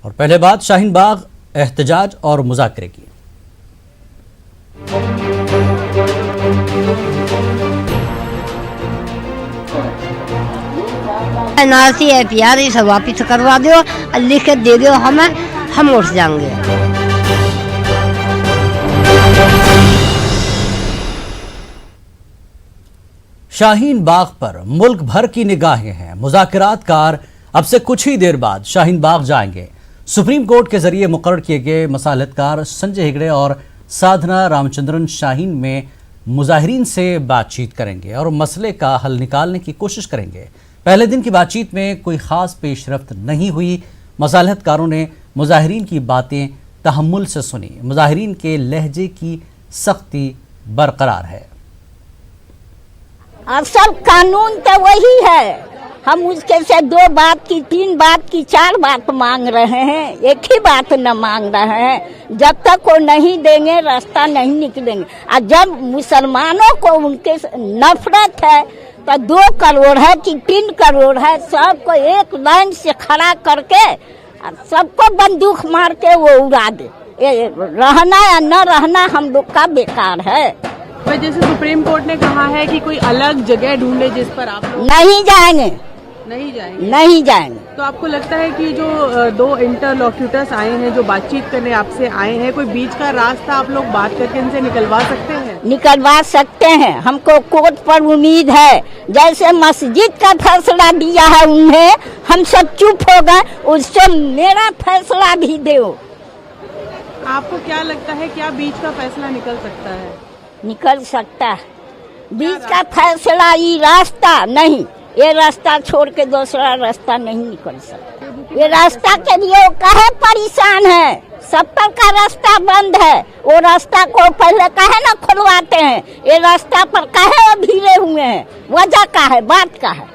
और पहले बात शाहीन बाग एहतजाज और मुज़ाकरे की। एनआरसी है प्यार, इसे वापिस करवा दो और लिख के दे दो हमें, हम उठ जाएंगे। शाहीन बाग पर मुल्क भर की निगाहें हैं। मुज़ाकरातकार अब से कुछ ही देर बाद शाहीन बाग जाएंगे। सुप्रीम कोर्ट के जरिए मुकर्रर किए गए मसालतकार संजय हेगड़े और साधना रामचंद्रन शाहीन में मुजाहिरीन से बातचीत करेंगे और मसले का हल निकालने की कोशिश करेंगे। पहले दिन की बातचीत में कोई खास पेशरफ्त नहीं हुई। मसालतकारों ने मुजाहिरीन की बातें तहम्मुल से सुनी। मुजाहिरीन के लहजे की सख्ती बरकरार है। असल कानून तो वही है, हम उसके से 2 बात की, 3 बात की, 4 बात मांग रहे हैं, एक ही बात न मांग रहे हैं। जब तक वो नहीं देंगे रास्ता नहीं निकलेंगे। और जब मुसलमानों को उनके नफरत है तो 2 करोड़ है कि 3 करोड़ है, सबको एक लाइन से खड़ा करके सबको बंदूक मार के वो उड़ा दे। रहना या न रहना हम लोग का बेकार है। जैसे सुप्रीम कोर्ट ने कहा है कि कोई अलग जगह ढूंढे जिस पर आप लोग नहीं जाएंगे। नहीं जाएंगे। तो आपको लगता है कि जो 2 इंटरलॉक्यूटर्स आए हैं, जो बातचीत करने आपसे आए हैं, कोई बीच का रास्ता आप लोग बात करके इनसे निकलवा सकते हैं? निकलवा सकते हैं। हमको कोर्ट पर उम्मीद है। जैसे मस्जिद का फैसला दिया है उन्हें, हम सब चुप हो गए, उससे मेरा फैसला भी दो। आपको क्या लगता है, क्या बीच का फैसला निकल सकता है? निकल सकता है बीच का फैसला। ये रास्ता नहीं, ये रास्ता छोड़ के दूसरा रास्ता नहीं निकल सकता। ये रास्ता के लिए वो काहे परेशान है? सब का रास्ता बंद है, वो रास्ता को पहले काहे ना खुलवाते हैं? ये रास्ता पर काहे भीड़े हुए हैं? वजह का है, बात का है।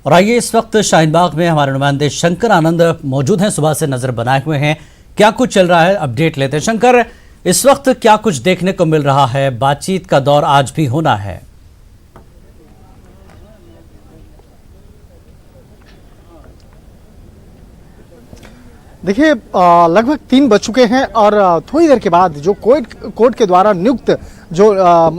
और आइए, इस वक्त शाहीन बाग में हमारे नुमाइंदे शंकर आनंद मौजूद हैं, सुबह से नजर बनाए हुए हैं। क्या कुछ चल रहा है, अपडेट लेते हैं। शंकर, इस वक्त क्या कुछ देखने को मिल रहा है? बातचीत का दौर आज भी होना है। देखिए, लगभग 3 बज चुके हैं और थोड़ी देर के बाद जो कोर्ट के द्वारा नियुक्त जो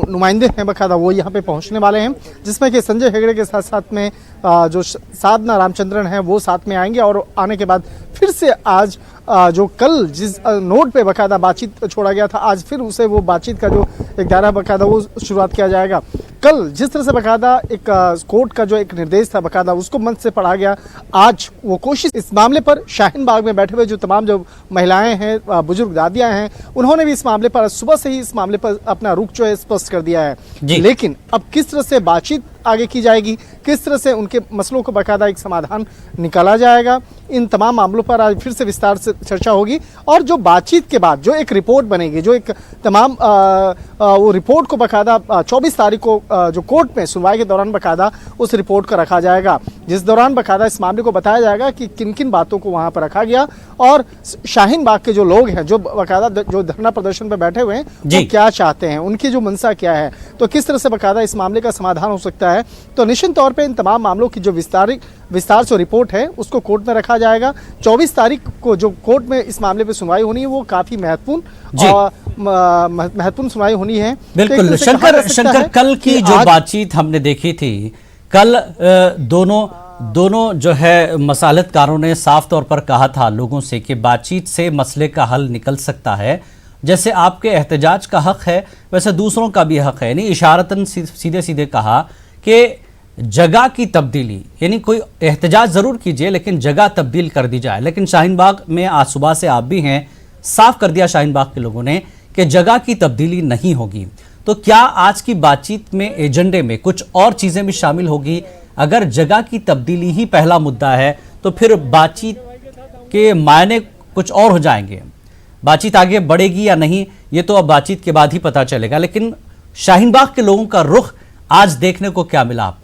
नुमाइंदे हैं बकायदा वो यहाँ पे पहुँचने वाले हैं, जिसमें कि संजय हेगड़े के साथ साथ में जो साधना रामचंद्रन हैं वो साथ में आएंगे। और आने के बाद फिर से आज जो कल जिस नोट पे बकायदा बातचीत छोड़ा गया था, आज फिर उसे वो बातचीत का जो एक दायरा बकायदा वो शुरुआत किया जाएगा। कल जिस तरह से बकायदा एक कोर्ट का जो एक निर्देश था बकायदा उसको मन से पढ़ा गया, आज वो कोशिश इस मामले पर शाहीन बाग में बैठे हुए जो तमाम जो महिलाएं हैं, बुजुर्ग दादियां हैं, उन्होंने भी इस मामले पर सुबह से ही इस मामले पर अपना रुख जो है स्पष्ट कर दिया है। लेकिन अब किस तरह से बातचीत आगे की जाएगी, किस तरह से उनके मसलों को बकायदा एक समाधान निकाला जाएगा, इन तमाम मामलों पर आज फिर से विस्तार से चर्चा होगी। और जो बातचीत के बाद जो एक रिपोर्ट बनेगी, जो एक तमाम वो रिपोर्ट को बकायदा 24 तारीख को जो कोर्ट में सुनवाई के दौरान बकायदा उस रिपोर्ट को रखा जाएगा, जिस दौरान बकायदा इस मामले को बताया जाएगा कि किन किन बातों को वहां पर रखा गया और शाहीन बाग के जो लोग हैं, जो बकायदा जो धरना प्रदर्शन पर बैठे हुए हैं, वो क्या चाहते हैं, उनकी जो मंशा क्या है, तो किस तरह से बकायदा इस मामले का समाधान हो सकता है। तो निश्चित तौर पे इन तमाम मामलों की जो विस्तार से रिपोर्ट है उसको कोर्ट में रखा जाएगा। 24 तारीख को जो कोर्ट में इस मामले पे सुनवाई होनी है वो काफी महत्वपूर्ण सुनवाई होनी है। बिल्कुल शंकर, कल की जो बातचीत हमने देखी थी, कल दोनों जो है मसालतकारों ने साफ तौर पर कहा था लोगों से कि बातचीत से मसले का हल निकल सकता है। जैसे आपके एहतजाज का हक है वैसे दूसरों का भी हक है। यानी इशारतन सीधे सीधे कहा कि जगह की तब्दीली, यानी कोई एहतजाज जरूर कीजिए लेकिन जगह तब्दील कर दी जाए। लेकिन शाहीन बाग में आज सुबह से आप भी हैं, साफ कर दिया शाहीन बाग के लोगों ने कि जगह की तब्दीली नहीं होगी। तो क्या आज की बातचीत में एजेंडे में कुछ और चीजें भी शामिल होगी? अगर जगह की तब्दीली ही पहला मुद्दा है तो फिर बातचीत के मायने कुछ और हो जाएंगे। बातचीत आगे बढ़ेगी या नहीं ये तो अब बातचीत के बाद ही पता चलेगा। लेकिन शाहीन बाग के लोगों का रुख आज देखने को क्या मिला आपका?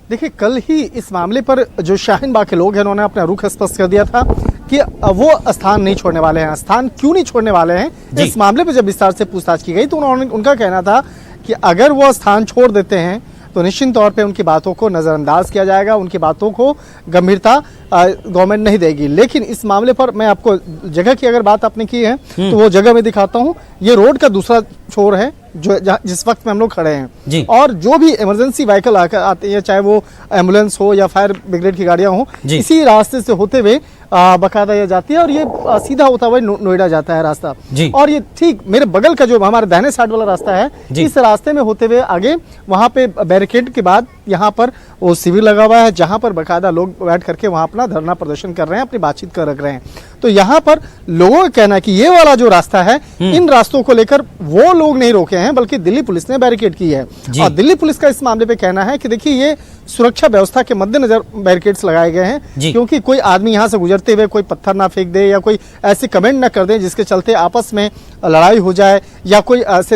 देखिए, कल ही इस मामले पर जो शाहीन बाग के लोग हैं उन्होंने अपना रुख स्पष्ट कर दिया था कि वो स्थान नहीं छोड़ने वाले हैं। स्थान क्यों नहीं छोड़ने वाले हैं, इस मामले पर जब विस्तार से पूछताछ की गई तो उनका कहना था कि अगर वो स्थान छोड़ देते हैं तो निश्चित तौर पे उनकी बातों को नज़रअंदाज किया जाएगा, उनकी बातों को गंभीरता गवर्नमेंट नहीं देगी। लेकिन इस मामले पर मैं आपको जगह की अगर बात आपने की है तो वो जगह मैं दिखाता हूँ। ये रोड का दूसरा छोर है जो जिस वक्त में हम लोग खड़े हैं, और जो भी इमरजेंसी व्हीकल आते हैं, चाहे वो एम्बुलेंस हो या फायर ब्रिगेड की गाड़ियां हो, इसी रास्ते से होते हुए बकायदा ये जाती है और ये सीधा होता हुआ नोएडा जाता है रास्ता। और ये ठीक मेरे बगल का जो हमारे दाहिने साइड वाला रास्ता है, इस रास्ते में होते हुए आगे वहां पे बैरिकेड के बाद यहाँ पर वो शिविर लगा हुआ है, जहां पर बकायदा लोग बैठ करके वहां अपना धरना प्रदर्शन कर रहे हैं, अपनी बातचीत कर रख रहे हैं। तो यहाँ पर लोगों का कहना है कि ये वाला जो रास्ता है, इन रास्तों को लेकर वो लोग नहीं रोके हैं, बल्कि दिल्ली पुलिस ने बैरिकेड की है। और दिल्ली पुलिस का इस मामले पे कहना है कि देखिए ये सुरक्षा व्यवस्था के मद्देनजर बैरिकेड्स लगाए गए हैं, क्योंकि कोई आदमी यहाँ से गुजरते हुए कोई पत्थर ना फेंक दे या कोई ऐसे कमेंट ना कर दे जिसके चलते आपस में लड़ाई हो जाए या कोई ऐसे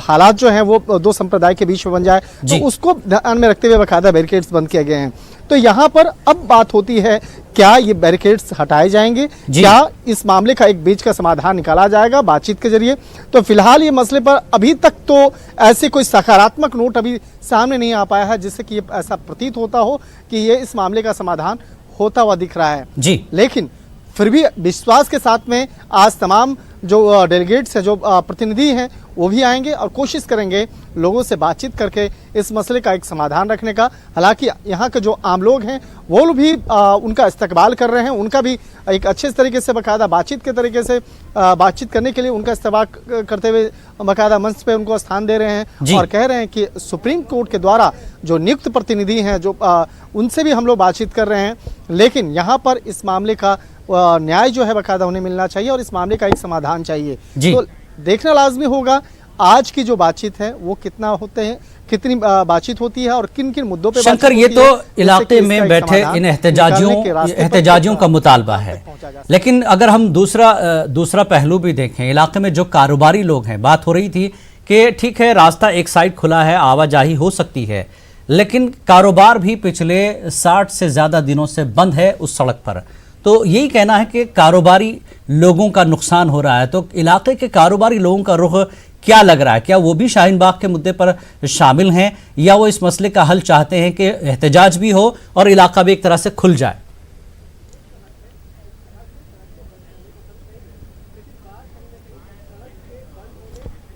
हालात जो हैं वो दो संप्रदाय के बीच में बन जाए, तो उसको ध्यान में रखते हुए बाकायदा बैरिकेड्स बंद किए गए हैं। तो यहाँ पर अब बात होती है, क्या ये बैरिकेड्स हटाए जाएंगे, क्या इस मामले का एक बीच का समाधान निकाला जाएगा बातचीत के जरिए? तो फिलहाल ये मसले पर अभी तक तो ऐसे कोई सकारात्मक नोट अभी सामने नहीं आ पाया है जिससे कि ऐसा प्रतीत होता हो कि ये इस मामले का समाधान होता हुआ दिख रहा है। लेकिन फिर भी विश्वास के साथ में आज तमाम जो डेलीगेट्स हैं, जो प्रतिनिधि हैं, वो भी आएंगे और कोशिश करेंगे लोगों से बातचीत करके इस मसले का एक समाधान रखने का। हालांकि यहाँ के जो आम लोग हैं वो लोग भी उनका इस्तकबाल कर रहे हैं, उनका भी एक अच्छे तरीके से बाकायदा बातचीत के तरीके से बातचीत करने के लिए उनका इस्तेमाल करते हुए बाकायदा मंच पे उनको स्थान दे रहे हैं और कह रहे हैं कि सुप्रीम कोर्ट के द्वारा जो नियुक्त प्रतिनिधि हैं, जो उनसे भी हम लोग बातचीत कर रहे हैं, लेकिन यहाँ पर इस मामले का न्याय जो है बाकायदा उन्हें मिलना चाहिए और इस मामले का एक समाधान चाहिए। तो देखना लाजमी होगा आज की जो बातचीत है वो कितना होते हैं, कितनी बातचीत होती है और किन किन मुद्दों पे। शंकर, ये तो इलाके में बैठे इन एहतजाजियों का मुतालबा है, लेकिन अगर हम दूसरा पहलू भी देखें, इलाके में जो कारोबारी लोग हैं, बात हो रही थी कि ठीक है रास्ता एक साइड खुला है, आवाजाही हो सकती है, लेकिन कारोबार भी पिछले 60 से ज्यादा दिनों से बंद है उस सड़क पर। तो यही कहना है कि कारोबारी लोगों का नुकसान हो रहा है। तो इलाके के कारोबारी लोगों का रुख क्या लग रहा है? क्या वो भी शाहीन बाग के मुद्दे पर शामिल हैं या वो इस मसले का हल चाहते हैं कि एहतजाज भी हो और इलाका भी एक तरह से खुल जाए?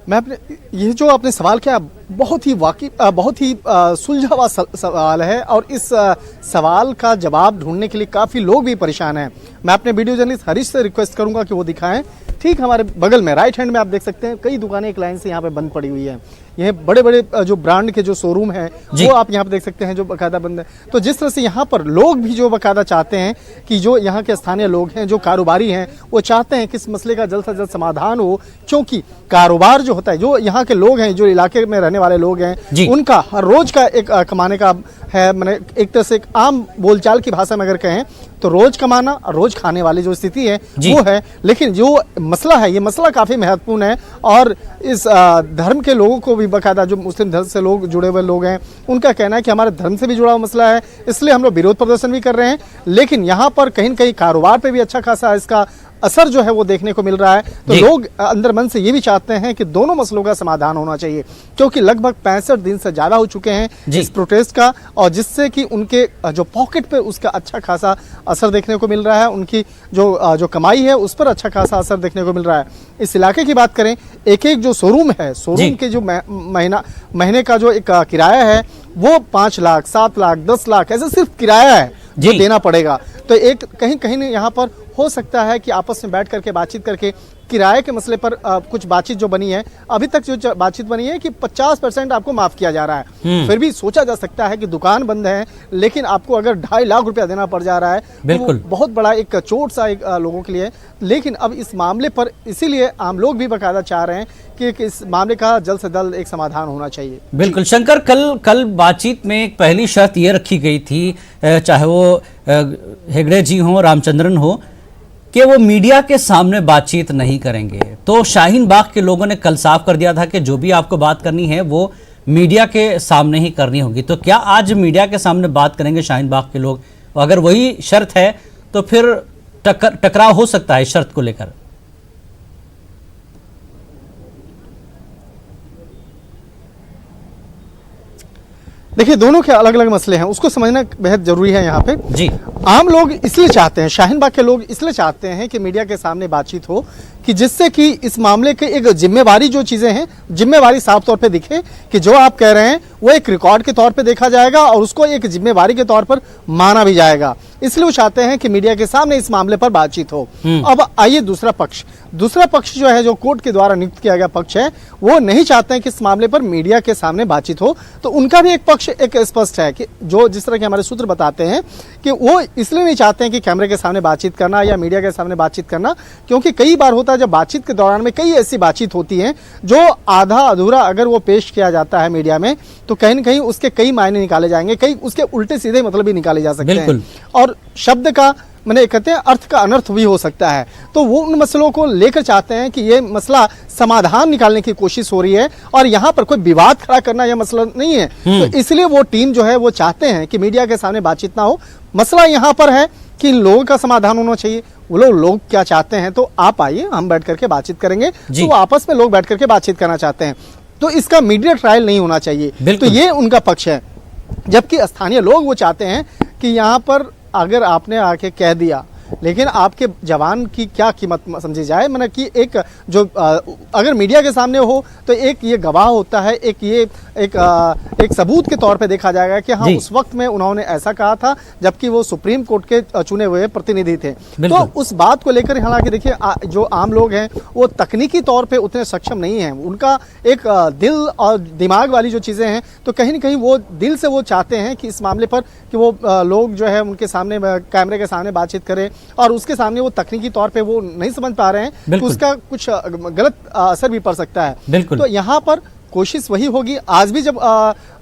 मैं अपने ये जो आपने सवाल किया बहुत ही सुलझा हुआ सवाल है और इस सवाल का जवाब ढूंढने के लिए काफ़ी लोग भी परेशान हैं। मैं अपने वीडियो जर्नलिस्ट हरीश से रिक्वेस्ट करूंगा कि वो दिखाएं। ठीक हमारे बगल में राइट हैंड में आप देख सकते हैं कई दुकानें एक लाइन से यहाँ पे बंद पड़ी हुई है। ये बड़े बड़े जो ब्रांड के जो शोरूम हैं वो आप यहाँ पे देख सकते हैं जो बाकायदा बंद है। तो जिस तरह से यहाँ पर लोग भी जो बाकायदा चाहते हैं कि जो यहाँ के स्थानीय लोग हैं, जो कारोबारी हैं, वो चाहते हैं कि इस मसले का जल्द से जल्द समाधान हो, क्योंकि कारोबार जो होता है, जो यहाँ के लोग हैं, जो इलाके में रहने वाले लोग हैं, उनका हर रोज का एक कमाने का है, मैंने एक तरह से एक आम बोलचाल की भाषा में अगर कहें तो रोज कमाना और रोज खाने वाली जो स्थिति है वो है। लेकिन जो मसला है, ये मसला काफी महत्वपूर्ण है और इस धर्म के लोगों को भी बाकायदा, जो मुस्लिम धर्म से लोग जुड़े हुए लोग हैं, उनका कहना है कि हमारे धर्म से भी जुड़ा हुआ मसला है, इसलिए हम लोग विरोध प्रदर्शन भी कर रहे हैं। लेकिन यहाँ पर कहीं न कहीं कारोबार पे भी अच्छा खासा इसका असर जो है वो देखने को मिल रहा है। तो लोग अंदर मन से ये भी चाहते हैं कि दोनों मसलों का समाधान होना चाहिए, क्योंकि लगभग 65 दिन से ज्यादा हो चुके हैं इस प्रोटेस्ट का, और जिससे कि उनके जो पॉकेट पे उसका अच्छा खासा असर देखने को मिल रहा है, उनकी जो कमाई है उस पर अच्छा खासा असर देखने को मिल रहा है। इस इलाके की बात करें, एक जो शोरूम है, शोरूम के जो महीने का जो एक किराया है वो 5 लाख, 7 लाख, 10 लाख ऐसे सिर्फ किराया है जो देना पड़ेगा। तो एक कहीं यहाँ पर हो सकता है कि आपस में बैठ करके बातचीत करके किराए के मसले पर कुछ बातचीत जो बनी है, अभी तक जो बातचीत बनी है कि 50% आपको माफ किया जा रहा है। फिर भी सोचा जा सकता है कि दुकान बंद है, लेकिन आपको अगर 2.5 लाख रुपया देना पड़ जा रहा है, बिल्कुल तो बहुत बड़ा एक चोट सा एक लोगों के लिए। लेकिन अब इस मामले पर इसीलिए आम लोग भी बाकायदा चाह रहे हैं कि इस मामले का जल्द से जल्द एक समाधान होना चाहिए। बिल्कुल शंकर, कल बातचीत में एक पहली शर्त ये रखी गई थी, चाहे वो हेगड़े जी हो, रामचंद्रन हो, कि वो मीडिया के सामने बातचीत नहीं करेंगे। तो शाहीन बाग के लोगों ने कल साफ कर दिया था कि जो भी आपको बात करनी है वो मीडिया के सामने ही करनी होगी। तो क्या आज मीडिया के सामने बात करेंगे शाहीन बाग के लोग? अगर वही शर्त है तो फिर टकराव हो सकता है इस शर्त को लेकर। देखिए दोनों के अलग अलग मसले हैं, उसको समझना बेहद जरूरी है यहाँ पे। जी। आम लोग इसलिए चाहते हैं, शाहीन बाग के लोग इसलिए चाहते हैं कि मीडिया के सामने बातचीत हो, कि जिससे कि इस मामले के एक जिम्मेवारी जो चीजें हैं, जिम्मेवारी साफ तौर पे दिखे कि जो आप कह रहे हैं वो एक रिकॉर्ड के तौर पे देखा जाएगा और उसको एक जिम्मेवारी के तौर पर माना भी जाएगा। इसलिए वो चाहते हैं कि मीडिया के सामने इस मामले पर बातचीत हो। अब आइए दूसरा पक्ष जो है, जो कोर्ट के द्वारा नियुक्त किया गया पक्ष है, वो नहीं चाहते हैं कि इस मामले पर मीडिया के सामने बातचीत हो। तो उनका भी एक पक्ष एक स्पष्ट है कि जो जिस तरह के हमारे सूत्र बताते हैं कि वो इसलिए नहीं चाहते हैं कि कैमरे के सामने बातचीत करना या मीडिया के सामने बातचीत करना, क्योंकि कई बार होता है जब बातचीत के दौरान में कई ऐसी बातचीत होती है जो आधा अधूरा अगर वो पेश किया जाता है मीडिया में, तो कहीं न कहीं उसके कई मायने निकाले जाएंगे, कई उसके उल्टे सीधे मतलब भी निकाले जा सकते हैं और शब्द का मैंने कहते हैं अर्थ का अनर्थ भी हो सकता है। तो वो उन मसलों को लेकर चाहते हैं कि ये मसला समाधान निकालने की कोशिश हो रही है और यहाँ पर कोई विवाद खड़ा करना यह मसला नहीं है। तो इसलिए वो टीम जो है वो चाहते हैं कि मीडिया के सामने बातचीत ना हो। मसला यहाँ पर है कि इन लोगों का समाधान होना चाहिए। वो लोग क्या चाहते हैं, तो आप आइए हम बैठ करके बातचीत करेंगे। तो वो आपस में लोग बैठ करके बातचीत करना चाहते हैं, तो इसका मीडिया ट्रायल नहीं होना चाहिए। तो ये उनका पक्ष है। जबकि स्थानीय लोग वो चाहते हैं कि यहाँ पर अगर आपने आके कह दिया, लेकिन आपके जवान की क्या कीमत समझी जाए, मतलब कि एक जो अगर मीडिया के सामने हो तो एक ये गवाह होता है, एक सबूत के तौर पे देखा जाएगा कि हाँ उस वक्त में उन्होंने ऐसा कहा था, जबकि वो सुप्रीम कोर्ट के चुने हुए प्रतिनिधि थे। तो उस बात को लेकर हालांकि देखिए जो आम लोग हैं वो तकनीकी तौर पे उतने सक्षम नहीं हैं, उनका एक दिल और दिमाग वाली जो चीज़ें हैं, तो कहीं ना कहीं वो दिल से वो चाहते हैं कि इस मामले पर कि वो लोग जो है उनके सामने कैमरे के सामने बातचीत करें और उसके सामने वो तकनीकी तौर पे वो नहीं समझ पा रहे हैं, तो उसका कुछ गलत असर भी पड़ सकता है। तो यहाँ पर कोशिश वही होगी। आज भी जब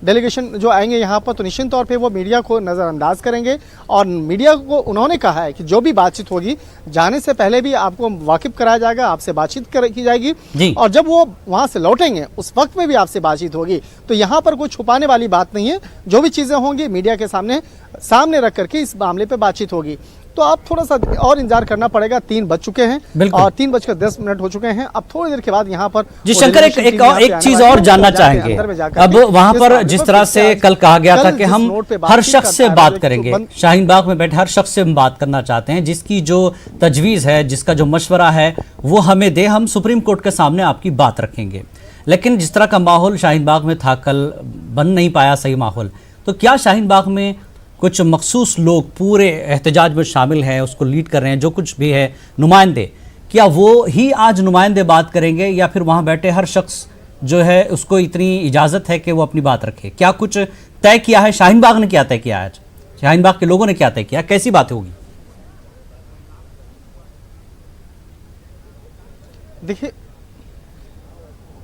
डेलीगेशन जो आएंगे यहाँ पर, तो निश्चित तौर पे वो मीडिया को नज़रअंदाज करेंगे और मीडिया को उन्होंने कहा है कि जो भी बातचीत होगी जाने से पहले भी आपको वाकिफ कराया जाएगा, आपसे बातचीत की जाएगी और जब वो वहाँ से लौटेंगे उस वक्त में भी आपसे बातचीत होगी। तो यहाँ पर कोई छुपाने वाली बात नहीं है, जो भी चीज़ें होंगी मीडिया के सामने रख करके इस मामले पर बातचीत होगी। तो आप थोड़ा सा और इंतजार करना पड़ेगा। 3 बज चुके हैं और 3:10 हो चुके हैं। अब थोड़ी देर के बाद यहाँ पर जी शंकर एक चीज और जानना चाहेंगे। अब वहां पर जिस तरह से कल कहा गया था कि हम हर शख्स से बात करेंगे, शाहीन बाग में बैठे हर शख्स से हम बात करना चाहते हैं, जिसकी जो तजवीज़ है, जिसका जो मशवरा है वो हमें दे, हम सुप्रीम कोर्ट के सामने आपकी बात रखेंगे। लेकिन जिस तरह का माहौल शाहीन बाग में था, कल बन नहीं पाया सही माहौल, तो क्या शाहीन बाग में कुछ मखसूस लोग पूरे एहतजाज में शामिल हैं, उसको लीड कर रहे हैं, जो कुछ भी है नुमाइंदे, क्या वो ही आज नुमाइंदे बात करेंगे या फिर वहाँ बैठे हर शख्स जो है उसको इतनी इजाज़त है कि वो अपनी बात रखे? क्या कुछ तय किया है? शाहीन बाग ने क्या तय किया है? आज शाहीन बाग के लोगों ने क्या तय किया? कैसी बातें होगी?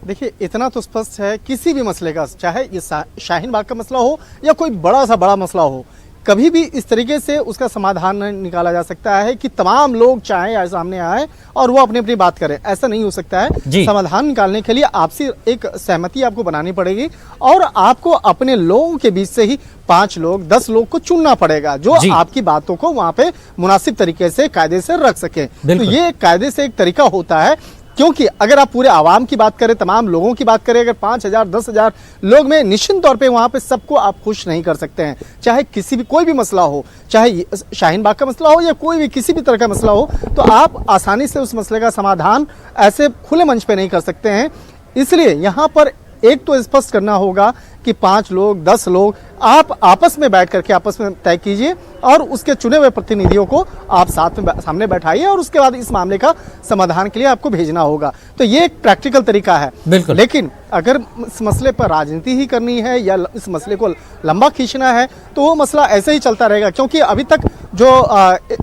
देखिए इतना तो स्पष्ट है, किसी भी मसले का, चाहे ये शाहीन बाग का मसला हो या कोई बड़ा मसला हो, कभी भी इस तरीके से उसका समाधान नहीं निकाला जा सकता है कि तमाम लोग चाहे सामने आए और वो अपनी अपनी बात करें। ऐसा नहीं हो सकता है। समाधान निकालने के लिए आपसी एक सहमति आपको बनानी पड़ेगी और आपको अपने लोगों के बीच से ही 5 लोग 10 लोग को चुनना पड़ेगा जो आपकी बातों को वहां पे मुनासिब तरीके से कायदे से रख सके। तो ये कायदे से एक तरीका होता है, क्योंकि अगर आप पूरे आवाम की बात करें, तमाम लोगों की बात करें, अगर 5000 10,000 लोग में निश्चित तौर पे वहां पे सबको आप खुश नहीं कर सकते हैं। चाहे किसी भी कोई भी मसला हो, चाहे शाहीन बाग का मसला हो या कोई भी किसी भी तरह का मसला हो, तो आप आसानी से उस मसले का समाधान ऐसे खुले मंच पे नहीं कर सकते हैं। इसलिए यहाँ पर एक तो स्पष्ट करना होगा कि 5 लोग 10 लोग आप आपस में बैठ करके आपस में तय कीजिए और उसके चुने हुए प्रतिनिधियों को आप साथ में सामने बैठाइए और उसके बाद इस मामले का समाधान के लिए आपको भेजना होगा। तो ये एक प्रैक्टिकल तरीका है। लेकिन अगर इस मसले पर राजनीति ही करनी है या इस मसले को लंबा खींचना है तो वो मसला ऐसे ही चलता रहेगा, क्योंकि अभी तक जो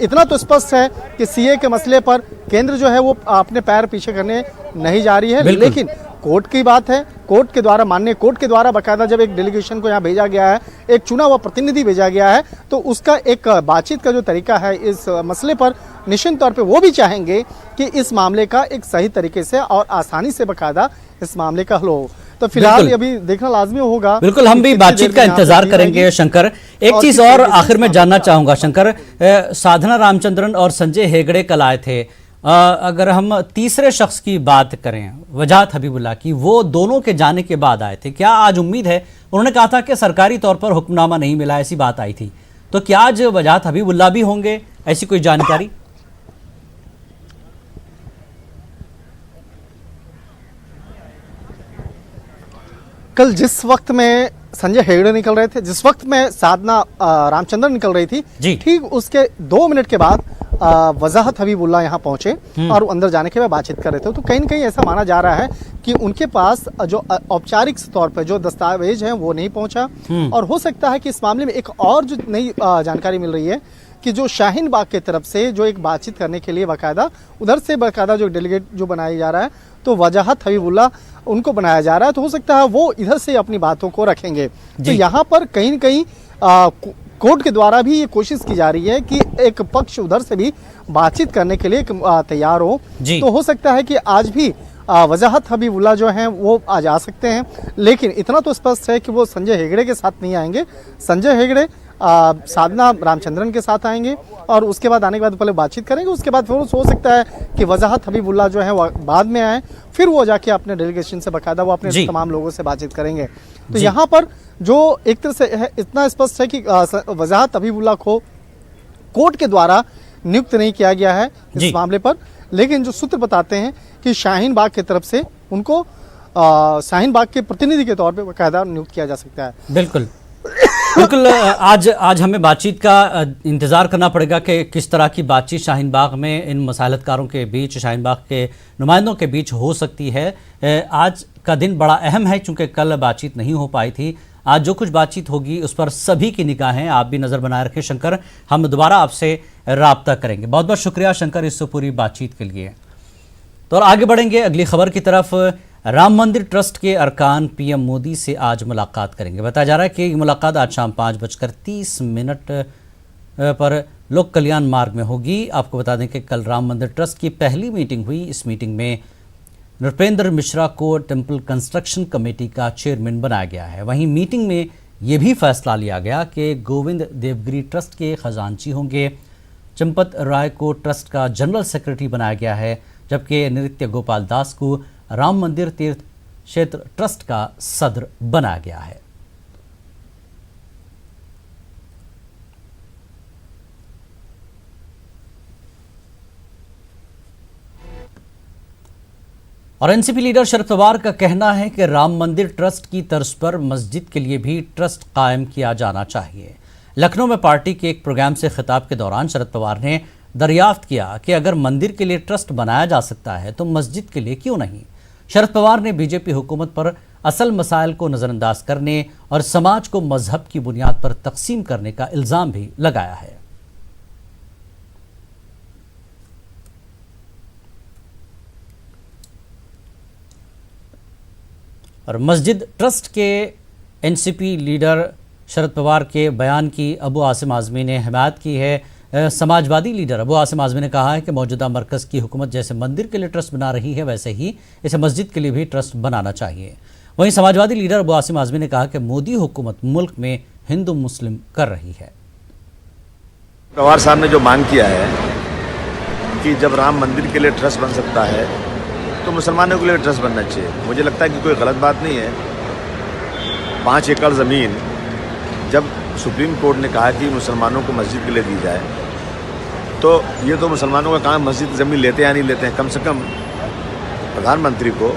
इतना तो स्पष्ट है कि सीए के मसले पर केंद्र जो है वो अपने पैर पीछे करने नहीं जा रही है। लेकिन कोर्ट की बात है, कोर्ट के द्वारा माननीय कोर्ट के द्वारा बाकायदा जब एक डेलीगेशन को यहाँ भेजा गया है, एक चुना हुआ प्रतिनिधि भेजा गया है, तो उसका एक बातचीत का जो तरीका है इस मसले पर निश्चित तौर पे वो भी चाहेंगे कि इस मामले का एक सही तरीके से और आसानी से बाकायदा इस मामले का हल हो। तो फिलहाल अभी देखना लाजमी होगा। बिल्कुल, हम भी बातचीत का इंतजार करेंगे। शंकर, एक चीज और आखिर में जानना चाहूंगा। शंकर, साधना रामचंद्रन और संजय हेगड़े कल आए थे अगर हम तीसरे शख्स की बात करें, वजाहत हबीबुल्लाह की, वो दोनों के जाने के बाद आए थे, क्या आज उम्मीद है? उन्होंने कहा था कि सरकारी तौर पर हुक्मनामा नहीं मिला, ऐसी बात आई थी, तो क्या आज वजाहत हबीबुल्लाह भी होंगे, ऐसी कोई जानकारी? कल जिस वक्त में संजय हेगड़े निकल रहे थे, जिस वक्त में साधना रामचंद्रन निकल रही थी, जी। ठीक उसके 2 मिनट के बाद वजाहत हबीबुल्लाह यहाँ पहुंचे और अंदर जाने के बाद बातचीत कर रहे थे। तो कहीं न कहीं ऐसा माना जा रहा है कि उनके पास जो औपचारिक तौर पर जो दस्तावेज हैं वो नहीं पहुंचा, और हो सकता है कि इस मामले में एक और जो नई जानकारी मिल रही है कि जो शाहीन बाग की तरफ से जो एक बातचीत करने के लिए बाकायदा उधर से बाकायदा जो डेलीगेट जो बनाया जा रहा है, तो वजाहत हबीबुल्लाह उनको बनाया जा रहा है, तो हो सकता है वो इधर से अपनी बातों को रखेंगे। तो यहाँ पर कहीं न कहीं कोर्ट के द्वारा भी ये कोशिश की जा रही है कि एक पक्ष उधर से भी बातचीत करने के लिए तैयार हो। तो हो सकता है कि आज भी वजाहत हबीबुल्लाह जो हैं वो आज आ सकते हैं, लेकिन इतना तो स्पष्ट है कि वो संजय हेगड़े के साथ नहीं आएंगे। संजय हेगड़े साधना रामचंद्रन के साथ आएंगे और उसके बाद आने के बाद पहले बातचीत करेंगे, उसके बाद फिर हो सकता है कि वजाहत हबीबुल्लाह जो है वो बाद में आए, फिर वो जाके अपने डेलीगेशन से बाकायदा वो अपने तमाम लोगों से बातचीत करेंगे। तो यहाँ पर जो एक तरह से है, इतना स्पष्ट है कि वजाहत हबीबुल्लाह को कोर्ट के द्वारा नियुक्त नहीं किया गया है इस मामले पर, लेकिन जो सूत्र बताते हैं कि शाहीन बाग की तरफ से उनको शाहीन बाग के प्रतिनिधि के तौर पे बाकायदा नियुक्त किया जा सकता है। बिल्कुल बिल्कुल। आज हमें बातचीत का इंतज़ार करना पड़ेगा कि किस तरह की बातचीत शाहीन बाग में इन मसालतकारों के बीच, शाहीन बाग के नुमाइंदों के बीच हो सकती है। आज का दिन बड़ा अहम है क्योंकि कल बातचीत नहीं हो पाई थी। आज जो कुछ बातचीत होगी उस पर सभी की निगाहें, आप भी नज़र बनाए रखें शंकर। हम दोबारा आपसे राब्ता करेंगे। बहुत बहुत शुक्रिया शंकर इस पूरी बातचीत के लिए। तो आगे बढ़ेंगे अगली खबर की तरफ। राम मंदिर ट्रस्ट के अरकान पीएम मोदी से आज मुलाकात करेंगे। बताया जा रहा है कि ये मुलाकात आज शाम 5:30 पर लोक कल्याण मार्ग में होगी। आपको बता दें कि कल राम मंदिर ट्रस्ट की पहली मीटिंग हुई। इस मीटिंग में नृपेंद्र मिश्रा को टेम्पल कंस्ट्रक्शन कमेटी का चेयरमैन बनाया गया है। वहीं मीटिंग में ये भी फैसला लिया गया कि गोविंद देवगिरी ट्रस्ट के खजांची होंगे। चंपत राय को ट्रस्ट का जनरल सेक्रेटरी बनाया गया है, जबकि नृत्य गोपाल दास को राम मंदिर तीर्थ क्षेत्र ट्रस्ट का सदर बनाया गया है। और एनसीपी लीडर शरद पवार का कहना है कि राम मंदिर ट्रस्ट की तर्ज पर मस्जिद के लिए भी ट्रस्ट कायम किया जाना चाहिए। लखनऊ में पार्टी के एक प्रोग्राम से खिताब के दौरान शरद पवार ने दरियाफ्त किया कि अगर मंदिर के लिए ट्रस्ट बनाया जा सकता है तो मस्जिद के लिए क्यों नहीं। शरद पवार ने बीजेपी हुकूमत पर असल मसाइल को नज़रअंदाज करने और समाज को मजहब की बुनियाद पर तकसीम करने का इल्ज़ाम भी लगाया है। और मस्जिद ट्रस्ट के एनसीपी लीडर शरद पवार के बयान की अबू आसिम आज़मी ने हिमायत की है। समाजवादी लीडर अबू आसिम आज़मी ने कहा है कि मौजूदा मरकज़ की हुकूमत जैसे मंदिर के लिए ट्रस्ट बना रही है, वैसे ही इसे मस्जिद के लिए भी ट्रस्ट बनाना चाहिए। वहीं समाजवादी लीडर अबू आसिम आज़मी ने कहा कि मोदी हुकूमत मुल्क में हिंदू मुस्लिम कर रही है। पवार साहब ने जो मांग किया है कि जब राम मंदिर के लिए ट्रस्ट बन सकता है तो मुसलमानों के लिए ट्रस्ट बनना चाहिए, मुझे लगता है कि कोई गलत बात नहीं है। 5 एकड़ ज़मीन जब सुप्रीम कोर्ट ने कहा कि मुसलमानों को मस्जिद के लिए दी जाए, तो ये तो मुसलमानों का काम मस्जिद की ज़मीन लेते या नहीं लेते हैं। कम से कम प्रधानमंत्री को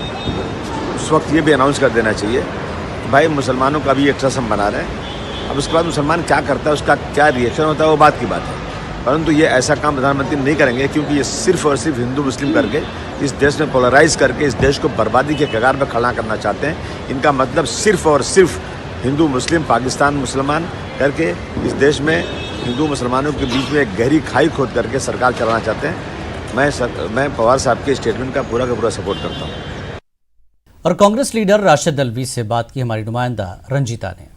उस वक्त ये भी अनाउंस कर देना चाहिए कि भाई मुसलमानों का भी एक ट्रस्ट हम बना रहे हैं। अब उसके बाद मुसलमान क्या करता है, उसका क्या रिएक्शन होता है, वो बात की बात है। परंतु ये ऐसा काम प्रधानमंत्री नहीं करेंगे, क्योंकि ये सिर्फ और सिर्फ हिंदू मुस्लिम करके इस देश में पोलराइज करके इस देश को बर्बादी के कगार पर खड़ा करना चाहते हैं। इनका मतलब सिर्फ और सिर्फ हिंदू मुस्लिम पाकिस्तान मुसलमान करके इस देश में हिंदू मुसलमानों के बीच में एक गहरी खाई खोद करके सरकार चलाना चाहते हैं। मैं पवार साहब के स्टेटमेंट का पूरा सपोर्ट करता हूँ। और कांग्रेस लीडर राशिद अल्वी से बात की हमारी नुमाइंदा रंजीता ने।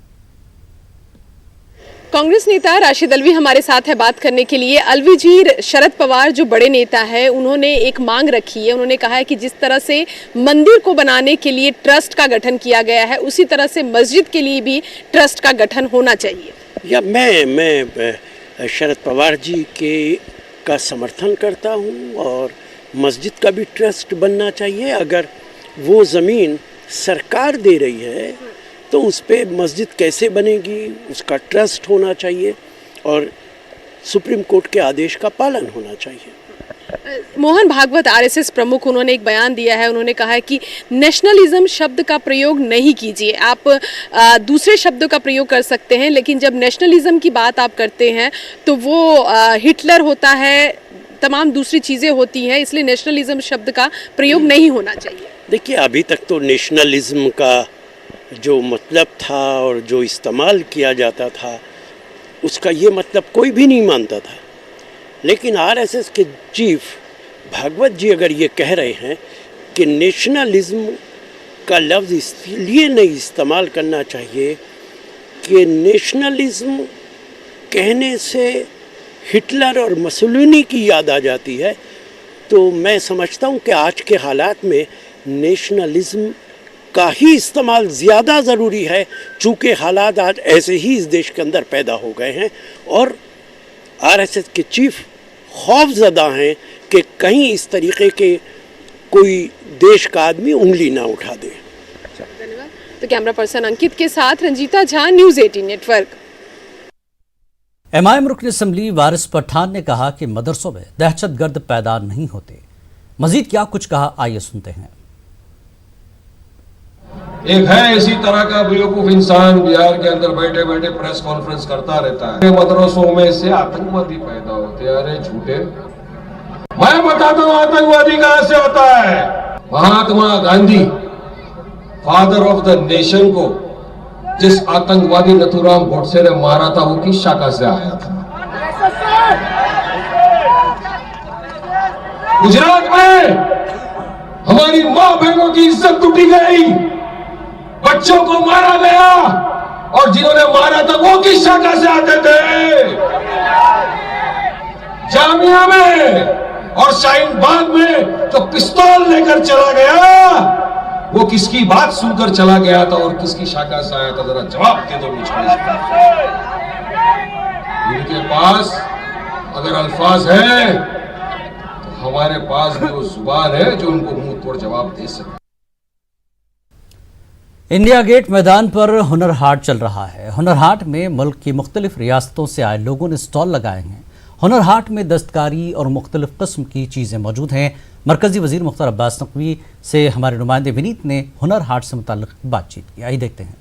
कांग्रेस नेता राशिद अल्वी हमारे साथ है बात करने के लिए। अल्वी जी, शरद पवार जो बड़े नेता है, उन्होंने एक मांग रखी है। उन्होंने कहा है कि जिस तरह से मंदिर को बनाने के लिए ट्रस्ट का गठन किया गया है, उसी तरह से मस्जिद के लिए भी ट्रस्ट का गठन होना चाहिए। या मैं शरद पवार जी का समर्थन करता हूं और मस्जिद का भी ट्रस्ट बनना चाहिए। अगर वो ज़मीन सरकार दे रही है तो उस पर मस्जिद कैसे बनेगी, उसका ट्रस्ट होना चाहिए और सुप्रीम कोर्ट के आदेश का पालन होना चाहिए। मोहन भागवत आरएसएस प्रमुख, उन्होंने एक बयान दिया है। उन्होंने कहा है कि नेशनलिज्म शब्द का प्रयोग नहीं कीजिए, आप दूसरे शब्दों का प्रयोग कर सकते हैं, लेकिन जब नेशनलिज्म की बात आप करते हैं तो वो हिटलर होता है, तमाम दूसरी चीज़ें होती हैं, इसलिए नेशनलिज्म शब्द का प्रयोग नहीं होना चाहिए। देखिए, अभी तक तो नेशनलिज्म का जो मतलब था और जो इस्तेमाल किया जाता था उसका ये मतलब कोई भी नहीं मानता था, लेकिन आरएसएस के चीफ भागवत जी अगर ये कह रहे हैं कि नेशनलिज्म का लफ्ज़ इसलिए नहीं इस्तेमाल करना चाहिए कि नेशनलिज्म कहने से हिटलर और मुसोलिनी की याद आ जाती है, तो मैं समझता हूँ कि आज के हालात में नेशनलिज्म का ही इस्तेमाल ज़्यादा ज़रूरी है, चूँकि हालात आज ऐसे ही इस देश के अंदर पैदा हो गए हैं और आरएसएस के चीफ खौफज़दा हैं कि कहीं इस तरीके के कोई देश का आदमी उंगली ना उठा दे। धन्यवाद। तो कैमरा पर्सन अंकित के साथ Ranjita Jha, news 18 network. MIM रुकन असम्बली वारिस पठान ने कहा कि मदरसों में दहशतगर्द पैदा नहीं होते। मजीद क्या कुछ कहा, आइए सुनते हैं। एक है इसी तरह का बेवकूफ इंसान बिहार के अंदर बैठे बैठे प्रेस कॉन्फ्रेंस करता रहता है, मदरसों में से आतंकवादी पैदा होते हैं। अरे झूठे, मैं बताता हूँ आतंकवादी कहां से होता है। Mahatma Gandhi, father of the nation, को जिस आतंकवादी नथुराम गोडसे ने मारा था वो किस शाखा से आया था? गुजरात में हमारी मां बहनों की इज्जत टूटी गई, बच्चों को मारा गया, और जिन्होंने मारा था वो किस शाखा से आते थे? जामिया में और शाहीन बाग में जो पिस्तौल लेकर चला गया वो किसकी बात सुनकर चला गया था और किसकी शाखा से आया था? जरा जवाब दे दो मुझे। इनके पास अगर अल्फाज है तो हमारे पास भी वो जुबान है जो उनको मुंह तोड़ जवाब दे सके। इंडिया गेट मैदान पर हुनर हाट चल रहा है। हुनर हाट में मुल्क की मुख्तलिफ रियासतों से आए लोगों ने स्टॉल लगाए हैं। हुनर हाट में दस्तकारी और मुख्तलिफ किस्म की चीज़ें मौजूद हैं। मरकजी वजीर मुख्तार अब्बास नकवी से हमारे नुमाइंदे विनीत ने हुनर हाट से मुताल्लिक बातचीत की, आइए देखते हैं।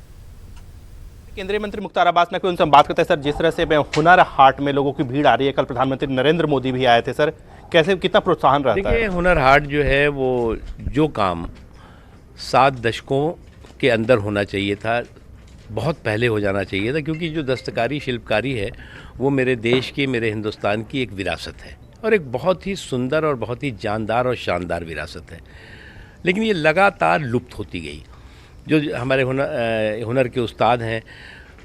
केंद्रीय मंत्री मुख्तार अब्बास नकवी, उनसे हम बात करते हैं। सर, जिस तरह से हुनर हाट में लोगों की भीड़ आ रही है, कल प्रधानमंत्री नरेंद्र मोदी भी आए थे, सर कैसे, कितना प्रोत्साहन रहता है? देखिए, हुनर हाट जो है वो जो काम 7 दशकों के अंदर होना चाहिए था, बहुत पहले हो जाना चाहिए था, क्योंकि जो दस्तकारी शिल्पकारी है वो मेरे देश की, मेरे हिंदुस्तान की एक विरासत है और एक बहुत ही सुंदर और बहुत ही जानदार और शानदार विरासत है। लेकिन ये लगातार लुप्त होती गई। जो हमारे हुनर के उस्ताद हैं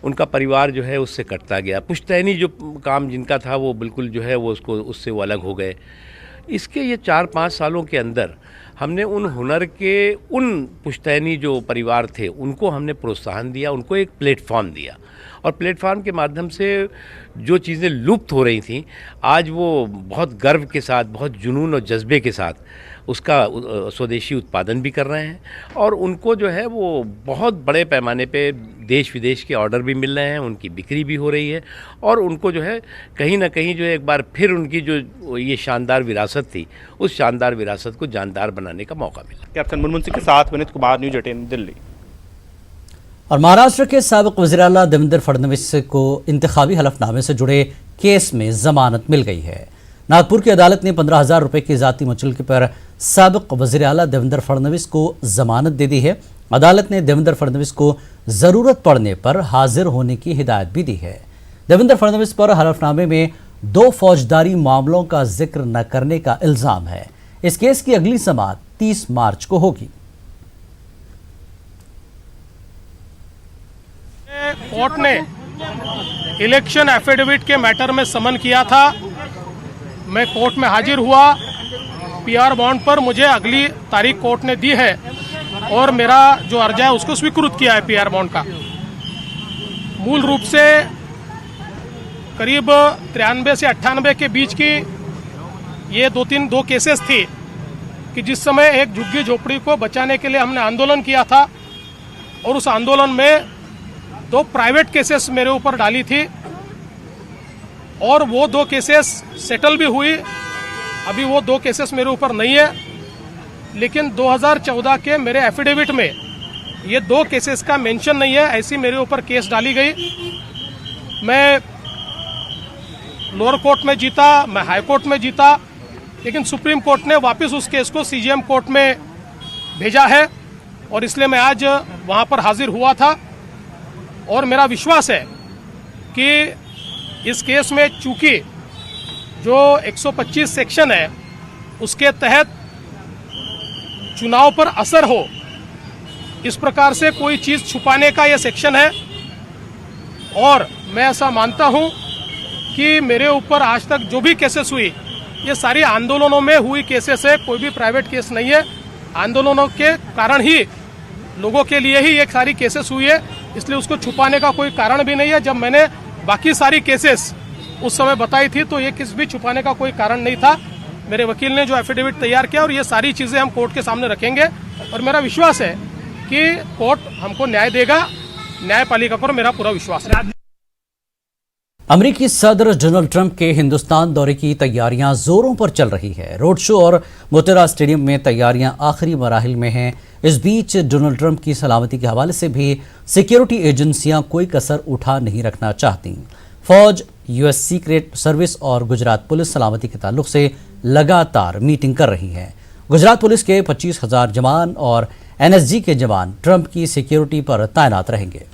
उनका परिवार जो है उससे कटता गया। पुश्तैनी जो काम जिनका था वो बिल्कुल जो है वो उससे वो अलग हो गए। इसके ये 4-5 सालों के अंदर हमने उन हुनर के उन पुश्तैनी जो परिवार थे उनको हमने प्रोत्साहन दिया, उनको एक प्लेटफॉर्म दिया और प्लेटफॉर्म के माध्यम से जो चीज़ें लुप्त हो रही थीं आज वो बहुत गर्व के साथ, बहुत जुनून और जज्बे के साथ उसका स्वदेशी उत्पादन भी कर रहे हैं और उनको जो है वो बहुत बड़े पैमाने पे देश विदेश के ऑर्डर भी मिल रहे हैं, उनकी बिक्री भी हो रही है और उनको जो है कहीं ना कहीं जो है एक बार फिर उनकी जो ये शानदार विरासत थी उस शानदार विरासत को जानदार बनाने का मौका मिला। कैप्टन मुनमुन सिंह के साथ विनीत कुमार, न्यूज़ 18 दिल्ली। और महाराष्ट्र के साबिक वज़ीर आला देवेंद्र फडणवीस को इंतखाबी हलफनामे से जुड़े केस में जमानत मिल गई है। नागपुर की अदालत ने 15,000 रुपए की ज़ाती मुचलके पर साबिक वज़ीर आला देवेंद्र फडणवीस को जमानत दे दी है। अदालत ने देवेंद्र फडणवीस को ज़रूरत पड़ने पर हाजिर होने की हिदायत भी दी है। देवेंद्र फडणवीस पर हलफनामे में 2 फौजदारी मामलों का जिक्र न करने का इल्ज़ाम है। इस केस की अगली समाअत 30 मार्च को होगी। कोर्ट ने इलेक्शन एफिडेविट के मैटर में समन किया था। मैं कोर्ट में हाजिर हुआ। पीआर बॉन्ड पर मुझे अगली तारीख कोर्ट ने दी है और मेरा जो अर्जा है उसको स्वीकृत किया है पीआर बॉन्ड का। मूल रूप से करीब 93 से 98 के बीच की ये 2 केसेस थी कि जिस समय एक झुग्गी झोपड़ी को बचाने के लिए हमने आंदोलन किया था और उस आंदोलन में 2 प्राइवेट केसेस मेरे ऊपर डाली थी और वो 2 केसेस सेटल भी हुई। अभी वो 2 केसेस मेरे ऊपर नहीं है, लेकिन 2014 के मेरे एफिडेविट में ये 2 केसेस का मेंशन नहीं है। ऐसी मेरे ऊपर केस डाली गई। मैं लोअर कोर्ट में जीता, मैं हाई कोर्ट में जीता, लेकिन सुप्रीम कोर्ट ने वापस उस केस को सीजेएम कोर्ट में भेजा है और इसलिए मैं आज वहाँ पर हाजिर हुआ था। और मेरा विश्वास है कि इस केस में चूंकि जो 125 सेक्शन है उसके तहत चुनाव पर असर हो, इस प्रकार से कोई चीज़ छुपाने का यह सेक्शन है। और मैं ऐसा मानता हूं कि मेरे ऊपर आज तक जो भी केसेस हुई ये सारी आंदोलनों में हुई केसेस है, कोई भी प्राइवेट केस नहीं है। आंदोलनों के कारण ही, लोगों के लिए ही ये सारी केसेस हुई है, इसलिए उसको छुपाने का कोई कारण भी नहीं है। जब मैंने बाकी सारी केसेस उस समय बताई थी तो ये केस भी छुपाने का कोई कारण नहीं था। मेरे वकील ने जो एफिडेविट तैयार किया और ये सारी चीज़ें हम कोर्ट के सामने रखेंगे और मेरा विश्वास है कि कोर्ट हमको न्याय देगा। न्यायपालिका पर मेरा पूरा विश्वास है। अमेरिकी सदर डोनाल्ड ट्रंप के हिंदुस्तान दौरे की तैयारियां जोरों पर चल रही है। रोड शो और मोटेरा स्टेडियम में तैयारियां आखिरी मराहिल में हैं। इस बीच डोनाल्ड ट्रंप की सलामती के हवाले से भी सिक्योरिटी एजेंसियां कोई कसर उठा नहीं रखना चाहती। फौज, यूएस सीक्रेट सर्विस और गुजरात पुलिस सलामती के ताल्लुक से लगातार मीटिंग कर रही है। गुजरात पुलिस के 25,000 जवान और एनएसजी के जवान ट्रंप की सिक्योरिटी पर तैनात रहेंगे।